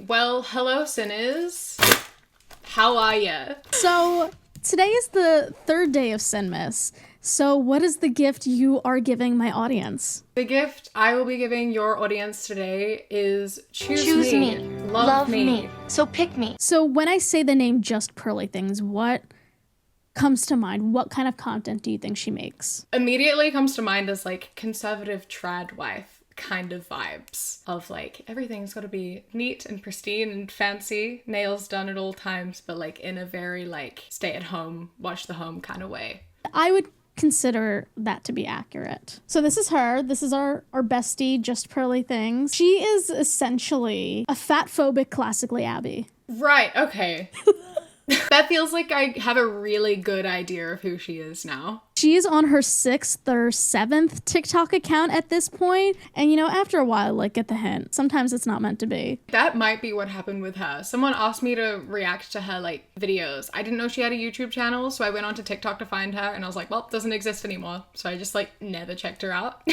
Well, hello, sinners. How are ya? So, today is the third day of Sinmas. So, what is the gift you are giving my audience? The gift I will be giving your audience today is Choose me. Love me. So pick me. So, when I say the name Just Pearly Things, what comes to mind? What kind of content do you think she makes? Immediately comes to mind as like conservative trad wife kind of vibes of like everything's got to be neat and pristine and fancy, nails done at all times, but like in a very like stay at home, watch the home kind of way. I would consider that to be accurate. So this is her. This is our bestie, Just Pearly Things. She is essentially a fat-phobic classically Abby. Right, okay. That feels like I have a really good idea of who she is now. She is on her 6th or 7th TikTok account at this point, and you know, after a while, like, get the hint. Sometimes it's not meant to be. That might be what happened with her. Someone asked me to react to her, like, videos. I didn't know she had a YouTube channel, so I went onto TikTok to find her, and I was like, well, it doesn't exist anymore. So I just, like, never checked her out.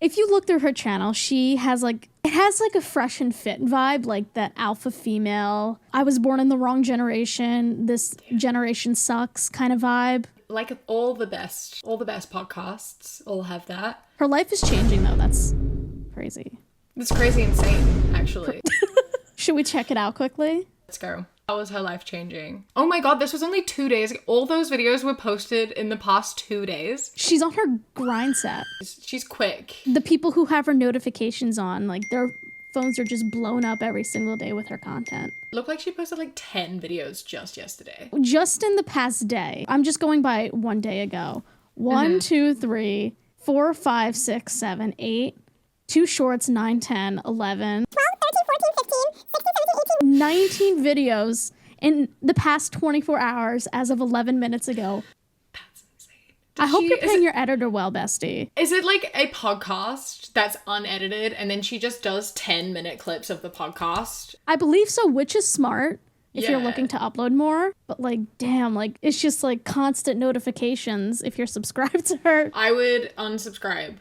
If you look through her channel, she has like, it has like a fresh and fit vibe, like that alpha female, I was born in the wrong generation, this generation sucks kind of vibe. Like all the best podcasts all have that. Her life is changing though, that's crazy. It's crazy insane, actually. Should we check it out quickly? Let's go. How was her life changing? Oh my god, this was only 2 days. All those videos were posted in the past 2 days. She's on her grind set. She's quick. The people who have her notifications on, like their phones are just blown up every single day with her content. Looked like she posted like 10 videos just yesterday. Just in the past day. I'm just going by one day ago. 1, 2, 3, 4, 5, 6, 7, 8. 2 shorts, 9, 10, 11. 12, 13, 14, 15, 16, 17, 18. 19 videos in the past 24 hours as of 11 minutes ago. That's insane. I hope you're paying your editor well, bestie. Is it like a podcast that's unedited and then she just does 10-minute clips of the podcast? I believe so, which is smart if you're Yeah. looking to upload more. But like, damn, like it's just like constant notifications if you're subscribed to her. I would unsubscribe.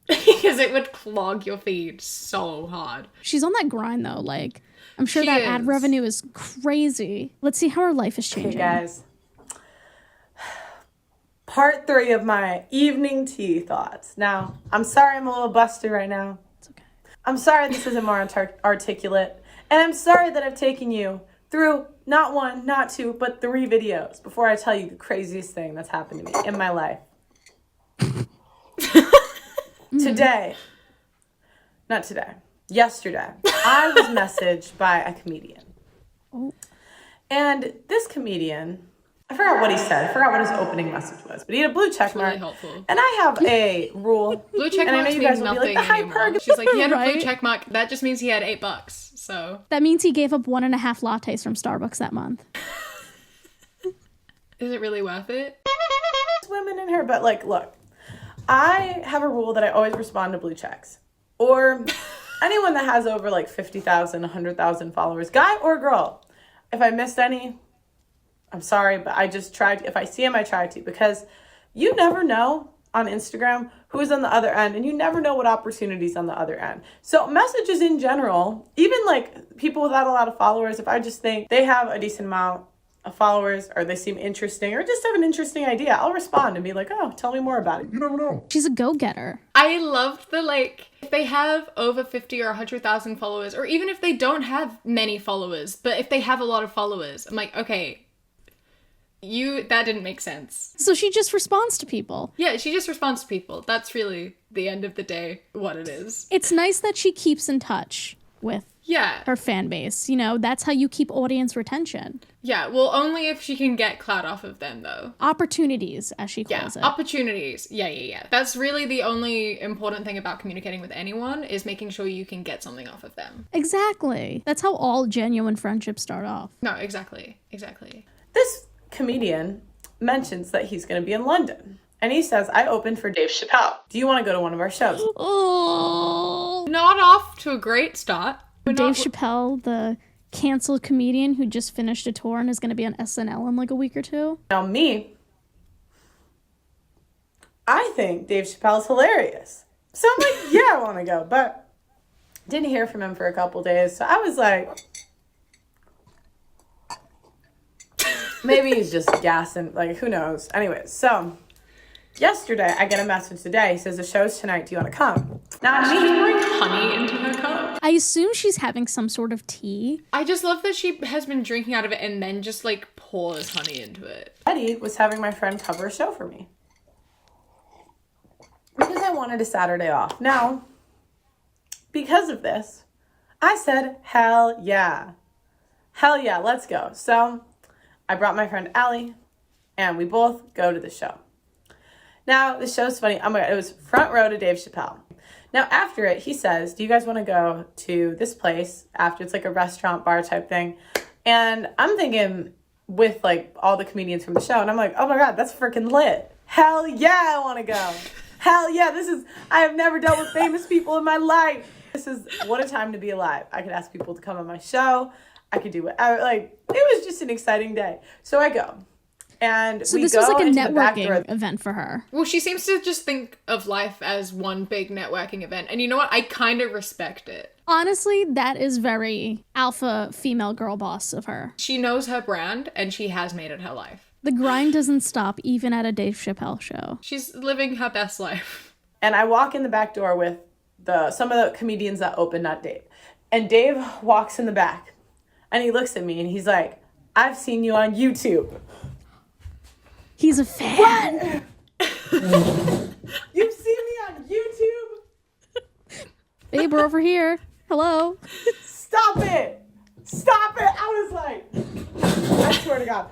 Because it would clog your feed so hard. She's on that grind though, like I'm sure She that is. ad revenue is crazy. Let's see how her life is changing. Hey guys, part 3 of my evening tea thoughts. Now, I'm sorry I'm a little busted right now. It's okay. I'm sorry this isn't more articulate. And I'm sorry that I've taken you through not 1, not 2, but 3 videos before I tell you the craziest thing that's happened to me in my life. Yesterday, I was messaged by a comedian. Oh. And this comedian, I forgot what he said. I forgot what his opening message was. But he had a blue check mark. Really helpful. And I have a rule. Blue check and I know marks you mean guys will be nothing like, the anymore. hyper. She's like, he had a blue Right? check mark. That just means he had $8. So That means he gave up 1.5 lattes from Starbucks that month. is it really worth it? Women in here. But like, look, I have a rule that I always respond to blue checks. Or anyone that has over like 50,000, 100,000 followers, guy or girl. If I missed any, I'm sorry, but I just tried. If I see him, I try to, because you never know on Instagram who's on the other end, and you never know what opportunities on the other end. So messages in general, even like people without a lot of followers, if I just think they have a decent amount of followers or they seem interesting or just have an interesting idea, I'll respond and be like, oh, tell me more about it. You never know. She's a go-getter. I loved the like, if they have over 50 or 100,000 followers, or even if they don't have many followers, but if they have a lot of followers, I'm like, okay, that didn't make sense. So she just responds to people. Yeah, she just responds to people. That's really the end of the day what it is. It's nice that she keeps in touch with Yeah. her fan base. You know, that's how you keep audience retention. Yeah, well, only if she can get clout off of them, though. Opportunities, as she Yeah, calls it. opportunities. Yeah. That's really the only important thing about communicating with anyone, is making sure you can get something off of them. Exactly. That's how all genuine friendships start off. No, exactly. This comedian mentions that he's going to be in London. And he says, I opened for Dave Chappelle. Do you want to go to one of our shows? Oh. Not off to a great start. Dave Chappelle, the canceled comedian who just finished a tour and is going to be on SNL in like a week or 2. Now me, I think Dave Chappelle's hilarious. So I'm like, yeah, I want to go. But didn't hear from him for a couple days. So I was like, Maybe he's just gassing, like, who knows. Anyways, so yesterday I get a message today. He says, the show's tonight. Do you want to come? Now, She bring honey into her cup. I assume she's having some sort of tea. I just love that she has been drinking out of it and then just like pours honey into it. Eddie was having my friend cover a show for me because I wanted a Saturday off. Now, because of this, I said, hell yeah. Hell yeah, let's go. So I brought my friend Allie, and we both go to the show. Now, the show's funny. It was front row to Dave Chappelle. Now, after it, he says, do you guys want to go to this place after? It's like a restaurant bar type thing. And I'm thinking with like all the comedians from the show, and I'm like, oh my God, that's freaking lit. Hell yeah, I want to go. Hell yeah, I have never dealt with famous people in my life. What a time to be alive. I could ask people to come on my show. I could do whatever. Like, it was just an exciting day. So I go. And so this was like a networking event for her. Well, she seems to just think of life as one big networking event. And you know what? I kind of respect it. Honestly, that is very alpha female girl boss of her. She knows her brand and she has made it her life. The grind doesn't stop even at a Dave Chappelle show. She's living her best life. And I walk in the back door with some of the comedians that opened, not Dave. And Dave walks in the back and he looks at me and he's like, I've seen you on YouTube. He's a fan. What? You've seen me on YouTube? Babe, we're over here. Hello. Stop it. Stop it. I was like, I swear to God.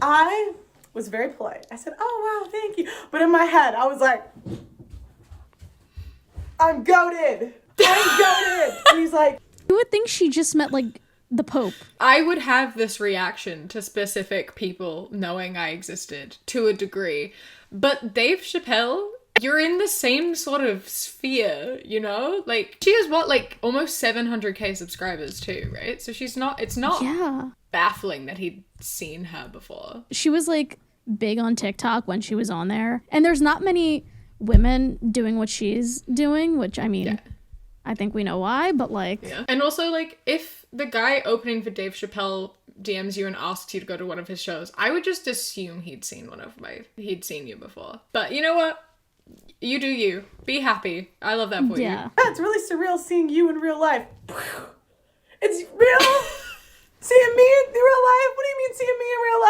I was very polite. I said, oh, wow, thank you. But in my head, I was like, I'm goated. I'm goated. And he's like, you would think she just met like the Pope. I would have this reaction to specific people knowing I existed to a degree. But Dave Chappelle, you're in the same sort of sphere, you know? Like, she has like almost 700k subscribers too, right? So it's not baffling that he'd seen her before. She was like big on TikTok when she was on there. And there's not many women doing what she's doing, which I mean, I think we know why, but like... Yeah. And also, like, if the guy opening for Dave Chappelle DMs you and asks you to go to one of his shows, I would just assume he'd seen you before. But you know what? You do you. Be happy. I love that for you. Yeah, it's really surreal seeing you in real life. It's real? Seeing me in real life? What do you mean seeing me in real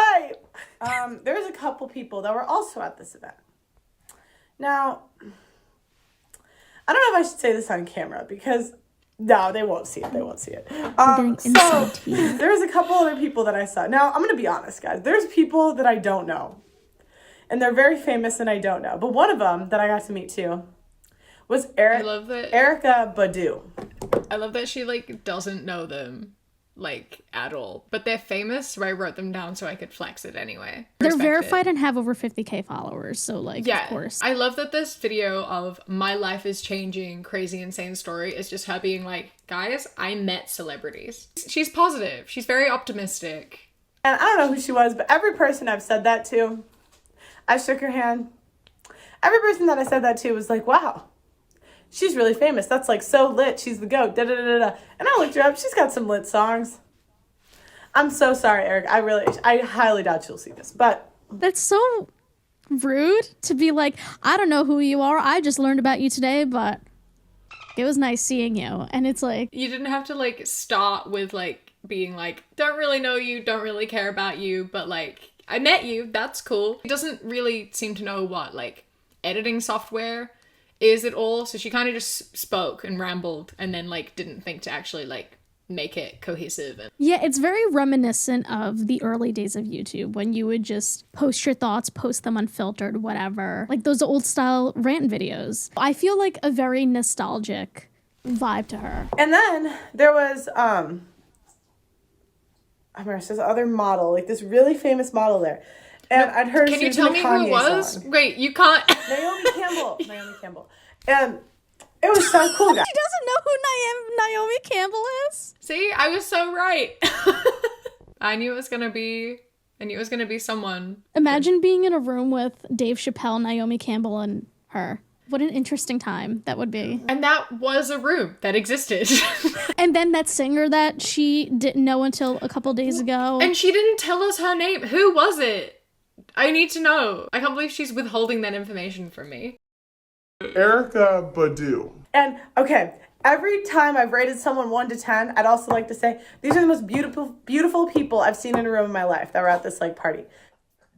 life? There's a couple people that were also at this event. Now, I don't know if I should say this on camera because, no, they won't see it. They won't see it. So, there's a couple other people that I saw. Now, I'm going to be honest, guys. There's people that I don't know. And they're very famous and I don't know. But one of them that I got to meet too was Erykah Badu. I love that she, like, doesn't know them, like, at all. But they're famous, so I wrote them down so I could flex it anyway. They're verified and have over 50k followers, so, like, yeah, of course. I love that this video of my life is changing, crazy, insane story is just her being like, guys, I met celebrities. She's positive. She's very optimistic. And I don't know who she was, but every person I've said that to, I shook her hand. Every person that I said that to was like, wow, she's really famous. That's like so lit. She's the GOAT. Da, da, da, da, da. And I looked her up. She's got some lit songs. I'm so sorry, Eric. I highly doubt she'll see this, but. That's so rude to be like, I don't know who you are. I just learned about you today, but it was nice seeing you. And it's like. You didn't have to like start with like being like, don't really know you, don't really care about you, but like, I met you, that's cool. She doesn't really seem to know what, like, editing software is at all, so she kind of just spoke and rambled and then, like, didn't think to actually, like, make it cohesive. Yeah, it's very reminiscent of the early days of YouTube when you would just post your thoughts, post them unfiltered, whatever. Like those old style rant videos. I feel like a very nostalgic vibe to her. And then there was, I remember this other model, like this really famous model there. And I'd heard Can you tell me who it was? Song. Wait, you can't. Naomi Campbell. And it was so cool, guys. She doesn't know who Naomi Campbell is? See, I was so right. I knew it was gonna be someone. Imagine being in a room with Dave Chappelle, Naomi Campbell, and her. What an interesting time that would be. And that was a room that existed. And then that singer that she didn't know until a couple days ago. And she didn't tell us her name. Who was it? I need to know. I can't believe she's withholding that information from me. Erica Badu. And, okay, every time I've rated someone 1 to 10, I'd also like to say, these are the most beautiful people I've seen in a room in my life that were at this, like, party.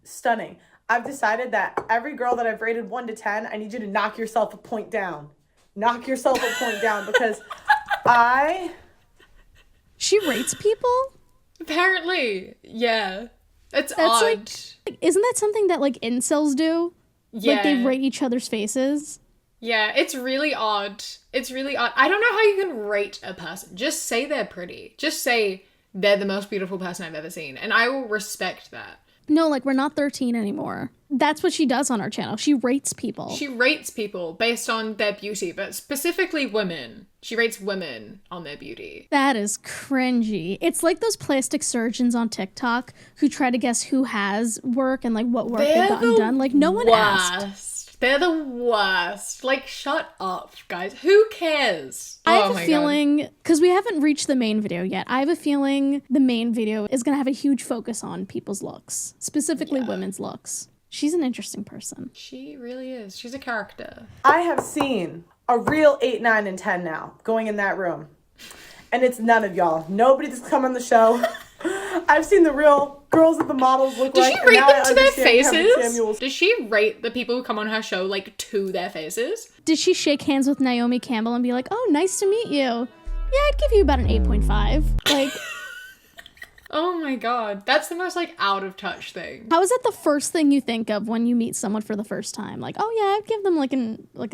Stunning. I've decided that every girl that I've rated 1 to 10, I need you to knock yourself a point down. Knock yourself a point down, because She rates people? Apparently. Yeah. That's That's odd. like, isn't that something that, like, incels do? Yeah. Like, they rate each other's faces? Yeah, it's really odd. It's really odd. I don't know how you can rate a person. Just say they're pretty. Just say they're the most beautiful person I've ever seen. And I will respect that. No, like, we're not 13 anymore. That's what she does on our channel. She rates people. She rates people based on their beauty, but specifically women. She rates women on their beauty. That is cringy. It's like those plastic surgeons on TikTok who try to guess who has work and, like, what work they've gotten done. Like, no one asked. They're the worst. Like, shut up, guys. Who cares? I have a feeling, because we haven't reached the main video yet, I have a feeling the main video is going to have a huge focus on people's looks, specifically women's looks. She's an interesting person. She really is. She's a character. I have seen a real 8, 9, and 10 now going in that room. And it's none of y'all. Nobody that's come on the show. I've seen the real girls that the models look like. Does she rate them to their faces? Does she rate the people who come on her show, like, to their faces? Did she shake hands with Naomi Campbell and be like, oh, nice to meet you? Yeah, I'd give you about an 8.5. Like... Oh my god, that's the most, like, out of touch thing. How is that the first thing you think of when you meet someone for the first time? Like, oh yeah, I'd give them like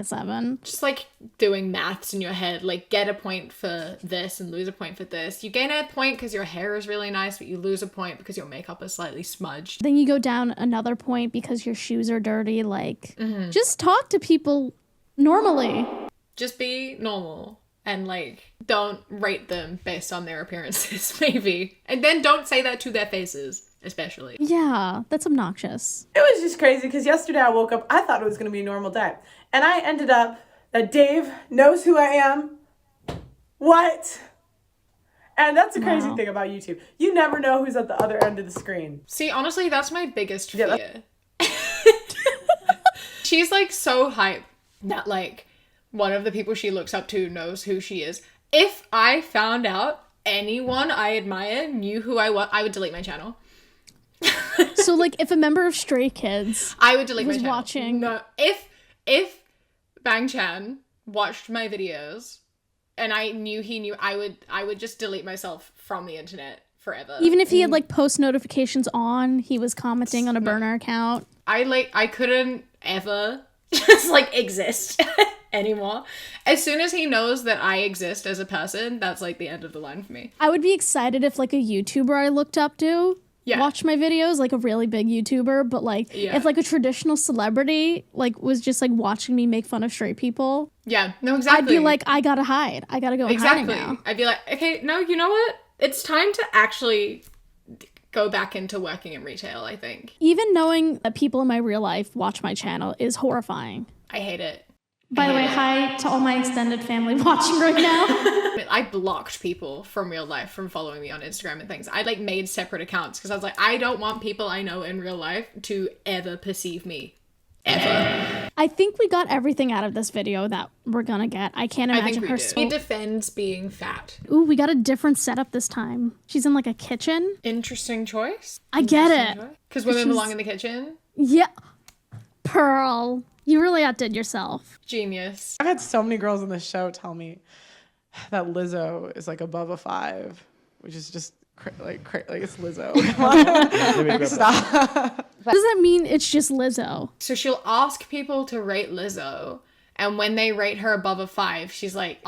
a 7. Just, like, doing maths in your head, like, get a point for this and lose a point for this. You gain a point because your hair is really nice, but you lose a point because your makeup is slightly smudged. Then you go down another point because your shoes are dirty. Like, just talk to people normally. Just be normal. And, like, don't rate them based on their appearances, maybe. And then don't say that to their faces, especially. Yeah, that's obnoxious. It was just crazy because yesterday I woke up, I thought it was going to be a normal day. And I ended up that Dave knows who I am. What? And that's the crazy thing about YouTube. You never know who's at the other end of the screen. See, honestly, that's my biggest fear. She's, like, so hype that, like... one of the people she looks up to knows who she is. If I found out anyone I admire knew who I was, I would delete my channel. So, like, if a member of Stray Kids I would delete my was channel. watching... No, if Bang Chan watched my videos and I knew he knew, I would just delete myself from the internet forever. Even if he had, like, post notifications on, he was commenting on a burner account. I couldn't ever just, like, exist anymore. As soon as he knows that I exist as a person, that's, like, the end of the line for me. I would be excited if, like, a YouTuber I looked up to watched my videos, like a really big YouTuber, but, like, if, like, a traditional celebrity, like, was just, like, watching me make fun of straight people. Yeah, no, exactly. I'd be like, I gotta hide. I gotta go and hide now. I'd be like, okay, no, you know what? It's time to actually go back into working in retail, I think. Even knowing that people in my real life watch my channel is horrifying. I hate it. By the way, hi to all my extended family watching right now. I blocked people from real life from following me on Instagram and things. I, like, made separate accounts because I was like, I don't want people I know in real life to ever perceive me. Ever. I think we got everything out of this video that we're gonna get. I can't imagine her. He defends being fat. Ooh, we got a different setup this time. She's in, like, a kitchen. Interesting choice. I get it. Because women belong in the kitchen. Yeah. Pearl. You really outdid yourself. Genius. I've had so many girls on this show tell me that Lizzo is, like, above a 5, which is just like it's Lizzo. Come on. Like, stop. Does that mean it's just Lizzo? So she'll ask people to rate Lizzo, and when they rate her above a 5, she's like,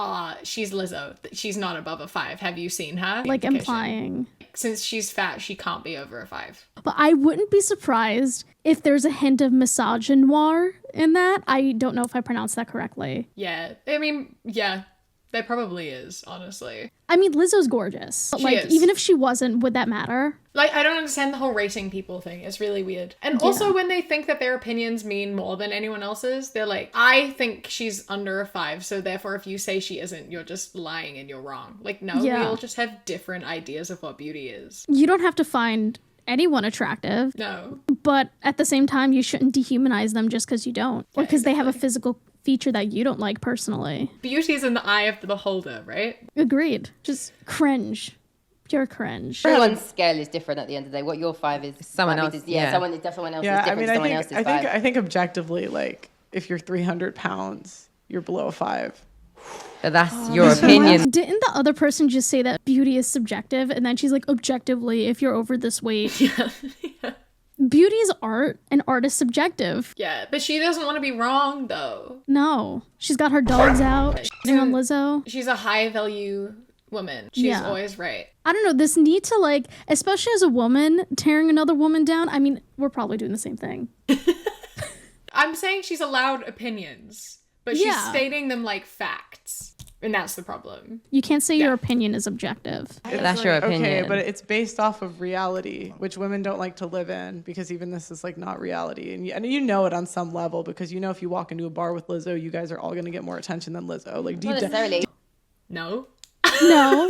she's Lizzo. She's not above a 5. Have you seen her? Like, implying. Since she's fat, she can't be over a 5. But I wouldn't be surprised if there's a hint of misogynoir in that. I don't know if I pronounced that correctly. Yeah. I mean, yeah. There probably is, honestly. I mean, Lizzo's gorgeous. But, She like, is. even if she wasn't, would that matter? Like, I don't understand the whole rating people thing. It's really weird. And also, when they think that their opinions mean more than anyone else's, they're like, I think she's under a 5, so therefore if you say she isn't, you're just lying and you're wrong. Like, no, we all just have different ideas of what beauty is. You don't have to find anyone attractive. No. But at the same time, you shouldn't dehumanize them just because you don't. Or because they have a physical feature that you don't like personally. Beauty is in the eye of the beholder, right? Agreed. Just cringe. Pure cringe. Everyone's scale is different at the end of the day. What your 5 is, Someone might be else, dis- yeah, yeah. someone else is Yeah, I different mean, to someone else's 5. I think objectively, like, if you're 300 pounds, you're below a 5. But that's your opinion. Didn't the other person just say that beauty is subjective? And then she's like, objectively, if you're over this weight. Yeah. Beauty is art, and art is subjective. Yeah, but she doesn't want to be wrong, though. No. She's got her dogs out, shitting on Lizzo. She's a high value woman. She's always right. I don't know, this need to, like, especially as a woman, tearing another woman down. I mean, we're probably doing the same thing. I'm saying she's allowed opinions, but she's stating them like facts. And that's the problem. You can't say your opinion is objective. That's your opinion. Okay, but it's based off of reality, which women don't like to live in, because even this is like not reality. And you know it on some level, because you know if you walk into a bar with Lizzo, you guys are all going to get more attention than Lizzo. Like deep Not down. necessarily. No. No.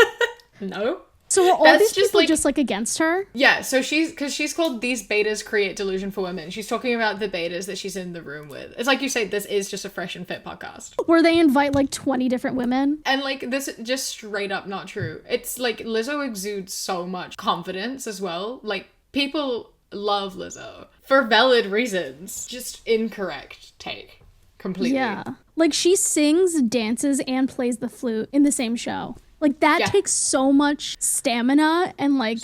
No. So are all That's these just people like- just like against her? Yeah, so she's called These Betas Create Delusion for Women. She's talking about the betas that she's in the room with. It's like you say, this is just a fresh and fit podcast. Where they invite like 20 different women? And like this just straight up not true. It's like Lizzo exudes so much confidence as well. Like people love Lizzo for valid reasons. Just incorrect take. Completely. Yeah. Like she sings, dances, and plays the flute in the same show. Like that takes so much stamina and like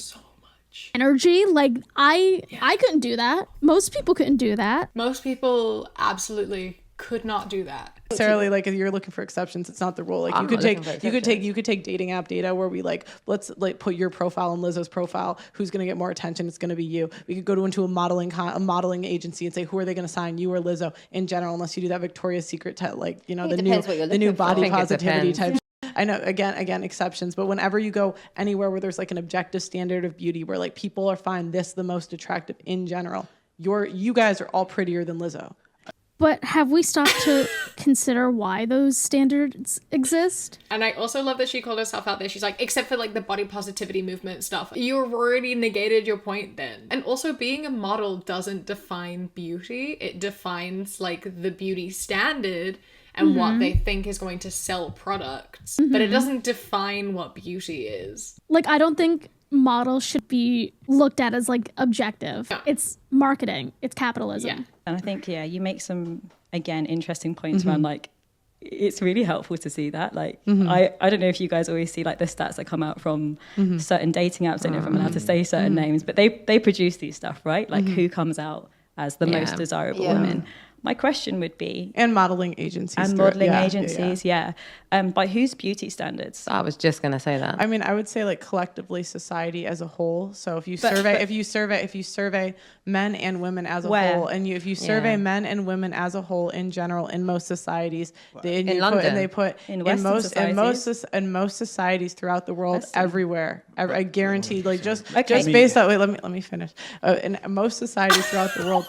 energy. Like I couldn't do that. Most people couldn't do that. Most people absolutely could not do that. Necessarily, like if you're looking for exceptions, it's not the rule. Like I'm you could not looking for you could take dating app data where we like, let's like put your profile and Lizzo's profile. Who's going to get more attention? It's going to be you. We could go into a modeling agency and say, who are they going to sign, you or Lizzo? In general, unless you do that Victoria's Secret like the depends what you're new looking for. body I think it positivity depends. type. I know, again, exceptions, but whenever you go anywhere where there's like an objective standard of beauty where like people are find this the most attractive in general, you guys are all prettier than Lizzo. But have we stopped to consider why those standards exist? And I also love that she called herself out there. She's like, except for like the body positivity movement stuff, you've already negated your point then. And also being a model doesn't define beauty. It defines like the beauty standard and what they think is going to sell products. But it doesn't define what beauty is. Like I don't think models should be looked at as like objective. No. It's marketing. It's capitalism. Yeah. And I think, you make some, again, interesting points around like, it's really helpful to see that. Like, I don't know if you guys always see like the stats that come out from certain dating apps. I don't know if I'm allowed to say certain names, but they produce these stuff, right? Like who comes out as the most desirable women. My question would be... And modeling agencies. And modeling agencies, by whose beauty standards? I was just gonna say that. I mean, I would say like collectively society as a whole. So if you survey men and women as a whole, and if you survey men and women as a whole in general in most societies, in most societies throughout the world, everywhere, I guarantee, like just based on let me finish. In most societies throughout the world.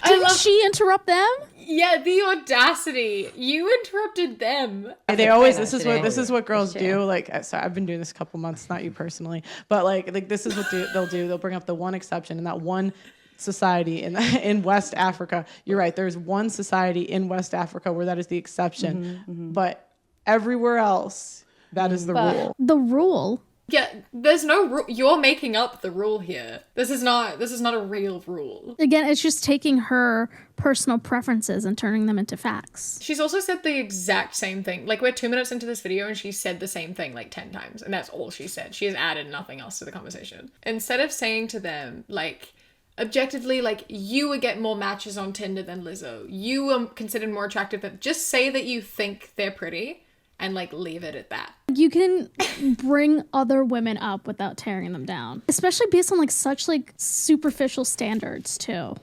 Didn't she interrupt them? Yeah, the audacity. You interrupted them. They always this is what girls do. Like, so I've been doing this a couple months, not you personally, but like this is what they'll do. They'll bring up the one exception in that one society in West Africa. You're right. There's one society in West Africa where that is the exception, but everywhere else that is the rule. The rule. Yeah, there's no rule. You're making up the rule here. This is not a real rule. Again, it's just taking her personal preferences and turning them into facts. She's also said the exact same thing. Like, we're 2 minutes into this video and she said the same thing like 10 times. And that's all she said. She has added nothing else to the conversation. Instead of saying to them, like, objectively, like, you would get more matches on Tinder than Lizzo. You are considered more attractive than... Just say that you think they're pretty and, like, leave it at that. You can bring other women up without tearing them down. Especially based on, like, such, like, superficial standards, too.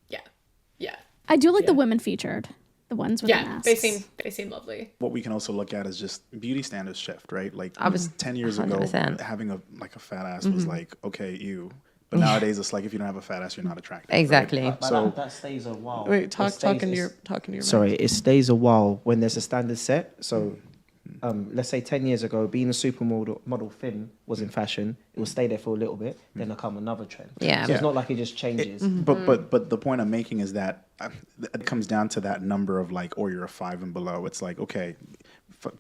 Yeah. Yeah. I do like the women featured. the ones with the Yeah, masks. they seem lovely. What we can also look at is just beauty standards shift, right? Like I was 10 years ago, 100%. having a fat ass was like, okay, ew. But nowadays it's like, if you don't have a fat ass, you're not attractive. Exactly. Right? But So that stays a while. Wait, It talking stays- to your Sorry, it stays a while when there's a standard set. So, let's say 10 years ago, being a supermodel thin was in fashion. It will stay there for a little bit, then there'll come another trend. Yeah. So it's not like it just changes. But the point I'm making is that it comes down to that number of like, or you're a 5 and below. It's like, okay,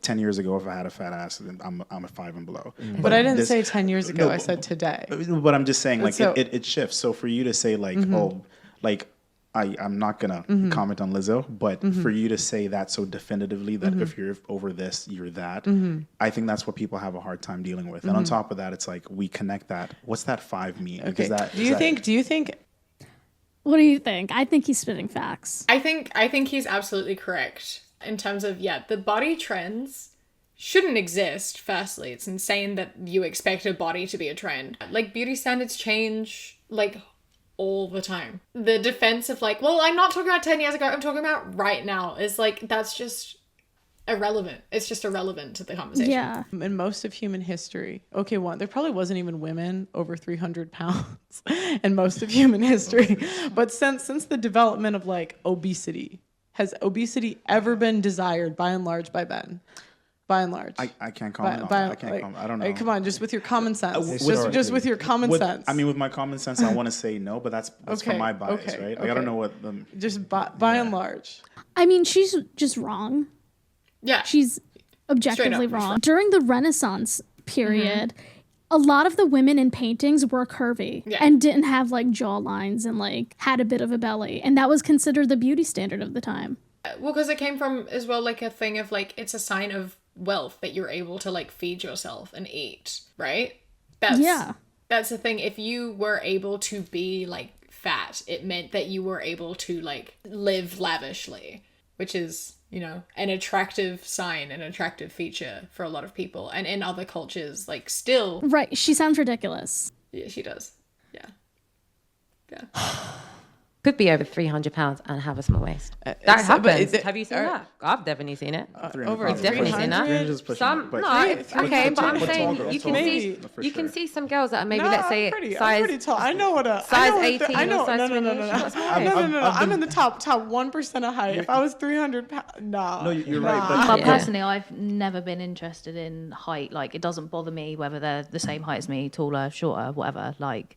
10 years ago, if I had a fat ass, then I'm a 5 and below. But I didn't say 10 years ago. I said today. But I'm just saying, like, So- it shifts. So for you to say, like, oh, like, I'm not going to comment on Lizzo, but for you to say that so definitively that if you're over this, you're that, I think that's what people have a hard time dealing with. And on top of that, it's like, we connect that. What's that 5 mean? Like, Okay. Do you think What do you think? I think he's spitting facts. I think he's absolutely correct in terms of, the body trends shouldn't exist. Firstly, it's insane that you expect a body to be a trend. Like, beauty standards change like all the time. The defense of like, well, I'm not talking about 10 years ago, I'm talking about right now, is like, that's just irrelevant. It's just irrelevant to the conversation. Yeah. in most of human history, okay, there probably wasn't even women over 300 pounds in most of human history, but since the development of like obesity, has obesity ever been desired by and large by men? By and large, I can't comment on that. I can't comment. I don't know. Come on, just with your common sense. Historically. Just with your common sense. I mean, with my common sense, I want to say no, but that's Okay, from my bias, okay, right? Like, I don't okay. know what the... just by and large. I mean, she's just wrong. Yeah. She's objectively Straight up, wrong. During the Renaissance period, a lot of the women in paintings were curvy and didn't have like jaw lines and like had a bit of a belly. And that was considered the beauty standard of the time. Well, because it came from as well like a thing of like, it's a sign of wealth that you're able to like feed yourself and eat, right? That's the thing. If you were able to be like fat, it meant that you were able to like live lavishly, which is, an attractive sign, an attractive feature for a lot of people. And in other cultures, like still. Right. She sounds ridiculous. Yeah, she does. Yeah. Could be over 300 pounds and have a small waist. That but happens. is it- Have you seen that? I've definitely seen it. Over I've definitely seen 300? that. Just pushing Some it, but- no, okay, but I'm but saying tall girls, you can tall see girls, for you can sure. see some girls that are maybe No, let's say I'm pretty size tall. I know what a size I know what 18 I know. or size No. 20. She's got small waist. No. I'm in the top 1% of height. If I was 300 pounds, No, you're right, but But Yeah. personally, I've never been interested in height. Like, it doesn't bother me whether they're the same height as me, taller, shorter, whatever. Like,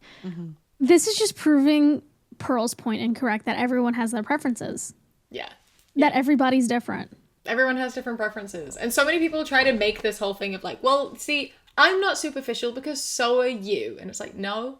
This is just proving Pearl's point incorrect that everyone has their preferences. Yeah. That everybody's different. Everyone has different preferences. And so many people try to make this whole thing of like, well, see, I'm not superficial because so are you. And it's like, no.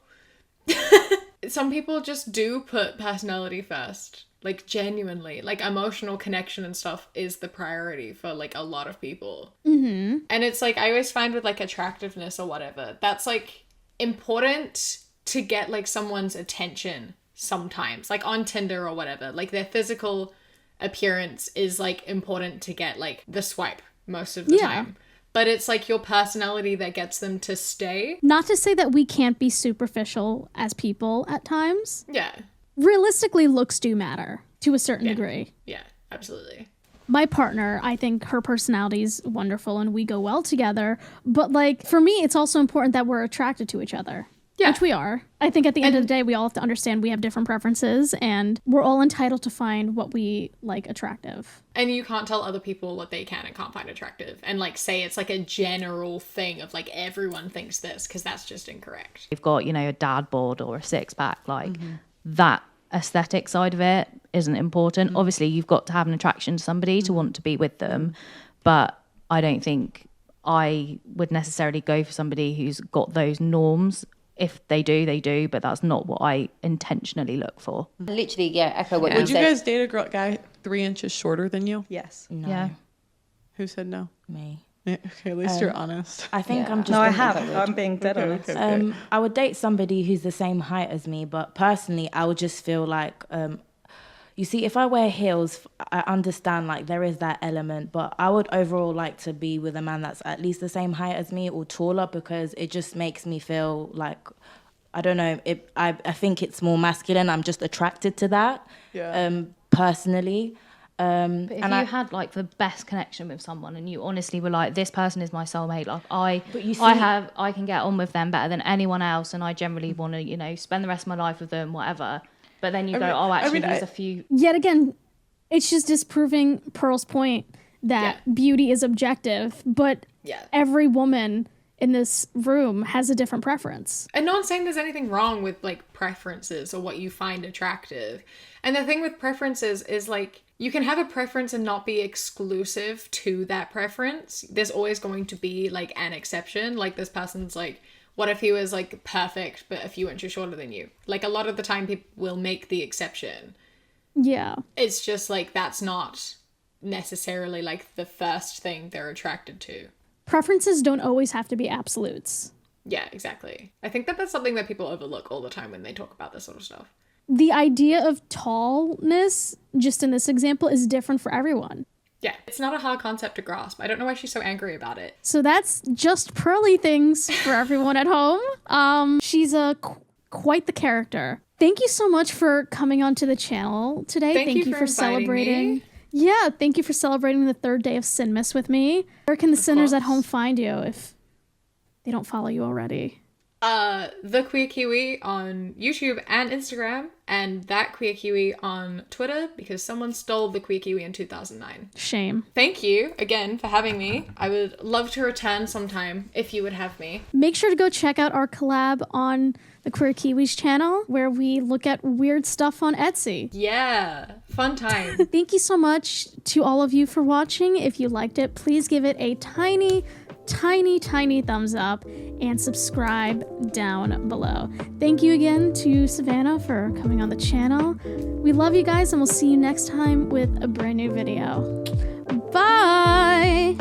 Some people just do put personality first. Like, genuinely. Like, emotional connection and stuff is the priority for, like, a lot of people. Mm-hmm. And it's like, I always find with, like, attractiveness or whatever, that's, like, important to get, like, someone's attention sometimes. Like, on Tinder or whatever. Like, their physical appearance is, like, important to get, like, the swipe most of the time. But it's, like, your personality that gets them to stay. Not to say that we can't be superficial as people at times. Yeah. Realistically, looks do matter to a certain degree. Yeah, absolutely. My partner, I think her personality is wonderful and we go well together. But like, for me, it's also important that we're attracted to each other. Yeah. Which we are. I think at the end of the day, we all have to understand we have different preferences and we're all entitled to find what we like attractive. And you can't tell other people what they can and can't find attractive. And like say it's like a general thing of like everyone thinks this, because that's just incorrect. you've got, a dad bod or a six pack, like that aesthetic side of it isn't important. Obviously, you've got to have an attraction to somebody to want to be with them. But I don't think I would necessarily go for somebody who's got those norms. If they do, they do, but that's not what I intentionally look for. Literally, echo what you Would you said. guys date a guy 3 inches shorter than you? Yes. No, Yeah. Who said no? me. Yeah, okay, at least you're honest. I think I'm just. No, I gonna- have. I'm being dead honest. I would date somebody who's the same height as me, but personally, I would just feel like, you see, if I wear heels, I understand like there is that element, but I would overall like to be with a man that's at least the same height as me or taller, because it just makes me feel like, I don't know, I think it's more masculine. I'm just attracted to that, Yeah. personally. But if you had like the best connection with someone and you honestly were like, this person is my soulmate, like I can get on with them better than anyone else, and I generally want to, you know, spend the rest of my life with them, whatever. But then you there's a few. Yet again, it's just disproving Pearl's point that beauty is objective, but every woman in this room has a different preference. And no one's saying there's anything wrong with like preferences or what you find attractive. And the thing with preferences is like, you can have a preference and not be exclusive to that preference. There's always going to be like an exception. Like this person's like, what if he was like perfect but a few inches shorter than you? Like a lot of the time people will make the exception. Yeah. It's just like that's not necessarily like the first thing they're attracted to. Preferences don't always have to be absolutes. Yeah, exactly. I think that that's something that people overlook all the time when they talk about this sort of stuff. The idea of tallness, just in this example, is different for everyone. Yeah, it's not a hard concept to grasp. I don't know why she's so angry about it. So that's just Pearly things for everyone at home. She's quite the character. Thank you so much for coming onto the channel today. Thank you for celebrating. Me. Yeah, thank you for celebrating the 3rd day of Sinmas with me. Where can the sinners at home find you if they don't follow you already? The Queer Kiwi on YouTube and Instagram, and that Queer Kiwi on Twitter, because someone stole the Queer Kiwi in 2009. Shame. Thank you again for having me. I would love to return sometime if you would have me. Make sure to go check out our collab on the Queer Kiwis channel, where we look at weird stuff on Etsy. Yeah, fun time. Thank you so much to all of you for watching. If you liked it, please give it a tiny thumbs up and subscribe down below. Thank you again to Savannah for coming on the channel. We love you guys, and we'll see you next time with a brand new video. Bye!